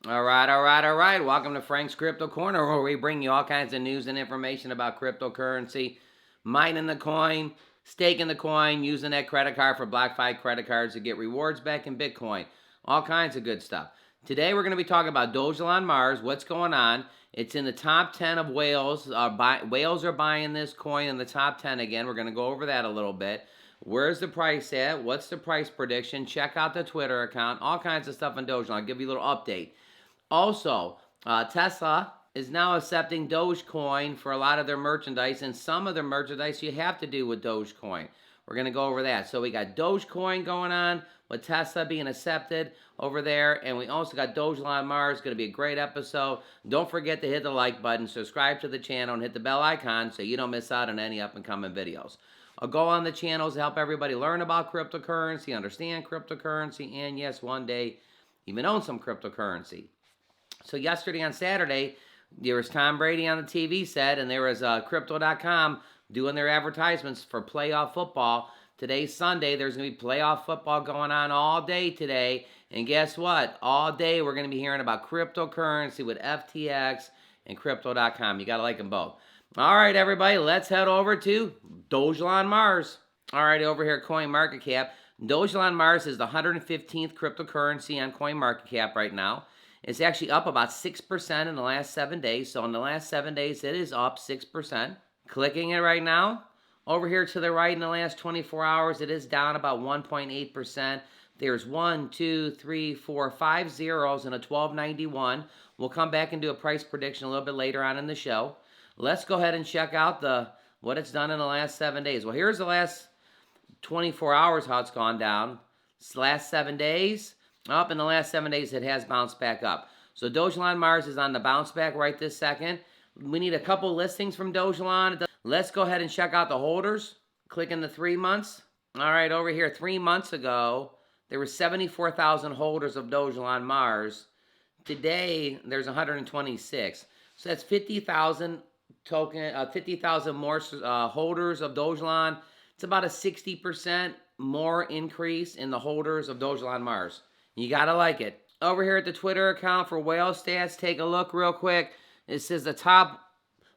All right. Welcome to Frank's Crypto Corner, where we bring you all kinds of news and information about cryptocurrency, mining the coin, staking the coin, using that credit card for BlockFi credit cards to get rewards back in Bitcoin, all kinds of good stuff. Today we're going to be talking about Dogelon Mars, what's going on. It's in the top 10 of whales. Whales are buying this coin in the top 10 again. We're going to go over that a little bit. Where's the price at? What's the price prediction? Check out the Twitter account. All kinds of stuff on Dogelon. I'll give you a little update. Also, Tesla is now accepting Dogecoin for a lot of their merchandise, and some of their merchandise you have to do with Dogecoin. We're going to go over that. So we got Dogecoin going on with Tesla being accepted over there, and we also got Dogelon Mars. It's going to be a great episode. Don't forget to hit the like button, subscribe to the channel, and hit the bell icon so you don't miss out on any up-and-coming videos. I'll go on the channels to help everybody learn about cryptocurrency, understand cryptocurrency, and yes, one day even own some cryptocurrency. So yesterday on Saturday, there was Tom Brady on the TV set, and there was crypto.com doing their advertisements for playoff football. Today's Sunday. There's going to be playoff football going on all day today. And guess what? All day we're going to be hearing about cryptocurrency with FTX and crypto.com. You got to like them both. All right, everybody, let's head over to Dogelon Mars. All right, over here, CoinMarketCap. Dogelon Mars is the 115th cryptocurrency on CoinMarketCap right now. It's actually up about 6% in the last 7 days. So in the last 7 days, it is up 6%. Clicking it right now. Over here to the right in the last 24 hours, it is down about 1.8%. There's 1, 2, 3, 4, 5 zeros and a 1291. We'll come back and do a price prediction a little bit later on in the show. Let's go ahead and check out what it's done in the last 7 days. Well, here's the last 24 hours, how it's gone down. It's the last 7 days. Up in the last 7 days, it has bounced back up. So Dogelon Mars is on the bounce back right this second. We need a couple listings from Dogelon. Let's go ahead and check out the holders. Click in the 3 months. All right, over here, 3 months ago, there were 74,000 holders of Dogelon Mars. Today, there's 126. So that's 50,000 50,000 more holders of Dogelon. It's about a 60% more increase in the holders of Dogelon Mars. You gotta like it. Over here at the Twitter account for whale stats, take a look real quick. It says the top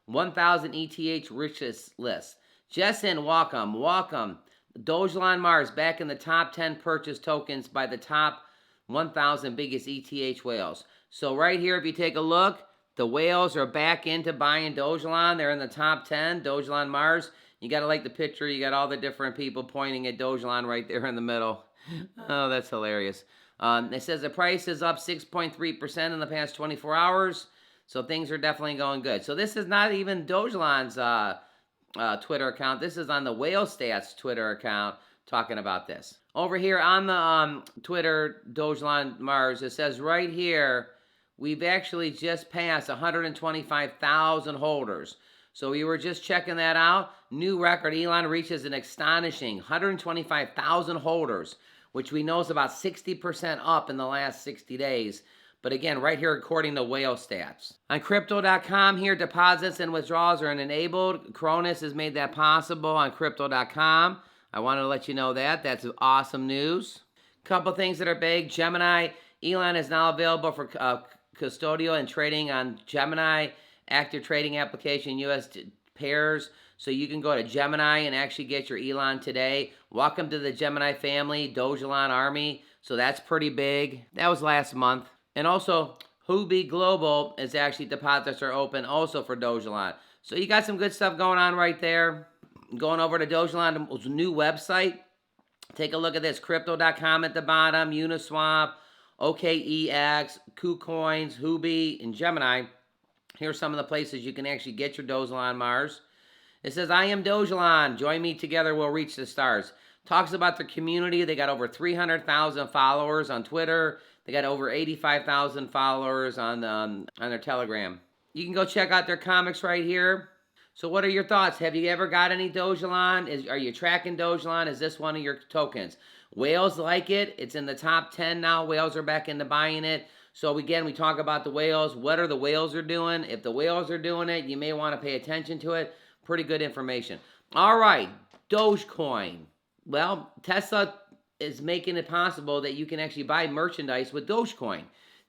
1,000 ETH richest list. Jessen, welcome. Dogelon Mars back in the top 10 purchase tokens by the top 1,000 biggest ETH whales. So right here, if you take a look, the whales are back into buying Dogelon. They're in the top 10, Dogelon Mars. You gotta like the picture. You got all the different people pointing at Dogelon right there in the middle. Oh, that's hilarious. It says the price is up 6.3% in the past 24 hours. So things are definitely going good. So this is not even Dogelon's Twitter account. This is on the Whale Stats Twitter account talking about this. Over here on the Twitter, Dogelon Mars, it says right here, we've actually just passed 125,000 holders. So we were just checking that out. New record. Elon reaches an astonishing 125,000 holders, which we know is about 60% up in the last 60 days. But again, right here according to Whale Stats. On Crypto.com here, deposits and withdrawals are enabled. Cronus has made that possible on Crypto.com. I wanted to let you know that. That's awesome news. Couple things that are big. Gemini. Elon is now available for custodial and trading on Gemini. Active trading application, US pairs. So you can go to Gemini and actually get your Elon today. Welcome to the Gemini family, Dogelon Army. So that's pretty big. That was last month. And also, Huobi Global is actually deposits are open also for Dogelon. So you got some good stuff going on right there. Going over to Dogelon's new website. Take a look at this. Crypto.com at the bottom, Uniswap, OKEX, KuCoins, Huobi, and Gemini. Here's some of the places you can actually get your Dogelon Mars. It says, I am Dogelon. Join me together, we'll reach the stars. Talks about their community. They got over 300,000 followers on Twitter. They got over 85,000 followers on their Telegram. You can go check out their comics right here. So what are your thoughts? Have you ever got any Dogelon? Are you tracking Dogelon? Is this one of your tokens? Whales like it. It's in the top 10 now. Whales are back into buying it. So again, we talk about the whales. What are the whales are doing? If the whales are doing it, you may want to pay attention to it. Pretty good information. All right, Dogecoin. Well, Tesla is making it possible that you can actually buy merchandise with Dogecoin.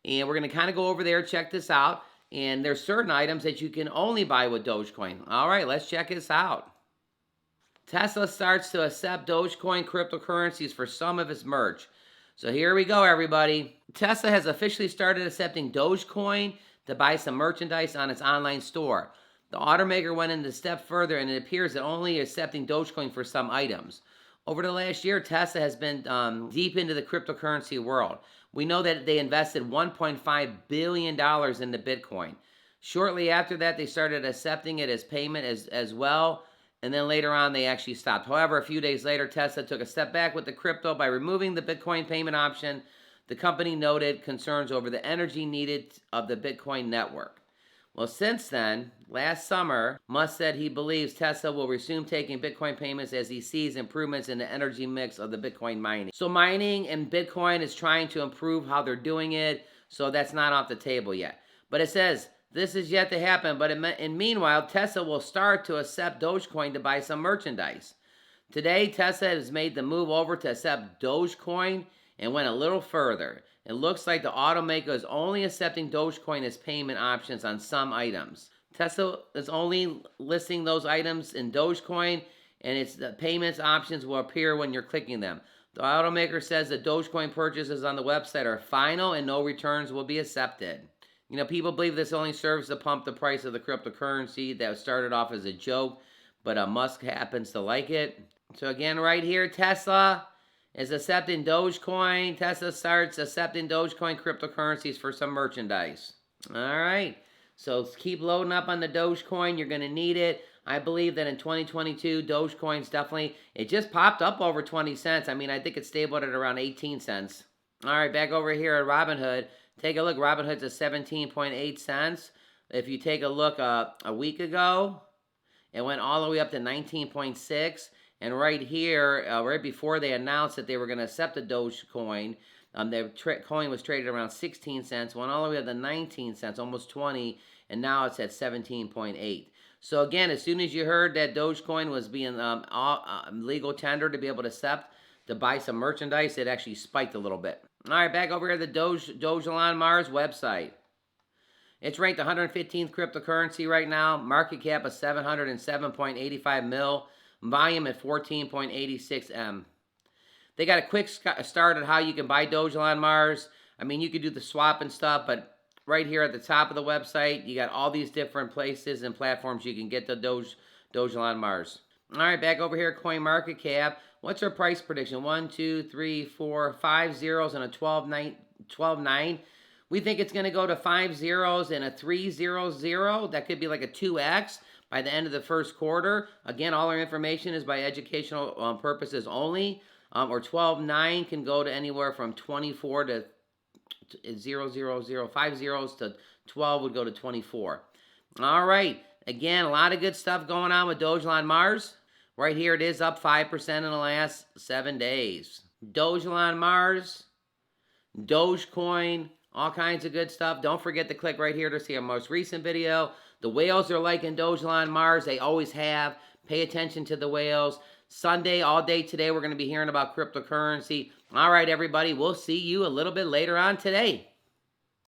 And we're going to kind of go over there, check this out. And there's certain items that you can only buy with Dogecoin. All right, let's check this out. Tesla starts to accept Dogecoin cryptocurrencies for some of its merch. So here we go, everybody. Tesla has officially started accepting Dogecoin to buy some merchandise on its online store. The automaker went a step further, and it appears that only accepting Dogecoin for some items. Over the last year, Tesla has been deep into the cryptocurrency world. We know that they invested $1.5 billion into Bitcoin. Shortly after that, they started accepting it as payment as well. And then later on, they actually stopped. However, a few days later, Tesla took a step back with the crypto by removing the Bitcoin payment option. The company noted concerns over the energy needed of the Bitcoin network. Well, since then, last summer, Musk said he believes Tesla will resume taking Bitcoin payments as he sees improvements in the energy mix of the Bitcoin mining. So mining and Bitcoin is trying to improve how they're doing it, so that's not off the table yet. But it says, this is yet to happen, but meanwhile, Tesla will start to accept Dogecoin to buy some merchandise. Today, Tesla has made the move over to accept Dogecoin and went a little further. It looks like the automaker is only accepting Dogecoin as payment options on some items. Tesla is only listing those items in Dogecoin, and the payments options will appear when you're clicking them. The automaker says that Dogecoin purchases on the website are final and no returns will be accepted. You know, people believe this only serves to pump the price of the cryptocurrency that started off as a joke, but Musk happens to like it. So again, right here, Tesla is accepting Dogecoin. Tesla starts accepting Dogecoin cryptocurrencies for some merchandise. All right. So keep loading up on the Dogecoin. You're going to need it. I believe that in 2022, Dogecoin's definitely, it just popped up over 20 cents. I mean, I think it's stable at around 18 cents. All right, back over here at Robinhood. Take a look. Robinhood's at 17.8 cents. If you take a look a week ago, it went all the way up to 19.6. And right here, right before they announced that they were going to accept the Dogecoin, the coin was traded around 16 cents, went all the way up to 19 cents, almost 20, and now it's at 17.8. So again, as soon as you heard that Dogecoin was being legal tender to be able to accept, to buy some merchandise, it actually spiked a little bit. All right, back over here at the Dogelon Mars website. It's ranked 115th cryptocurrency right now. Market cap of 707.85 mil. Volume at 14.86 M. They got a quick start on how you can buy Dogelon Mars. I mean, you could do the swap and stuff, but right here at the top of the website, you got all these different places and platforms you can get the Dogelon Mars. All right, back over here, CoinMarketCap. What's our price prediction? 1, 2, 3, 4, 5 zeros and a 12.9. We think it's going to go to 5 zeros and a 300. That could be like a 2x by the end of the first quarter. Again, all our information is by educational purposes only. Or 12.9 can go to anywhere from 24 to 000. 5 zeros to 12 would go to 24. All right. Again, a lot of good stuff going on with Dogelon Mars. Right here, it is up 5% in the last 7 days. Dogelon Mars, Dogecoin, all kinds of good stuff. Don't forget to click right here to see our most recent video. The whales are liking Dogelon Mars. They always have. Pay attention to the whales. Sunday, all day today, we're going to be hearing about cryptocurrency. All right, everybody. We'll see you a little bit later on today.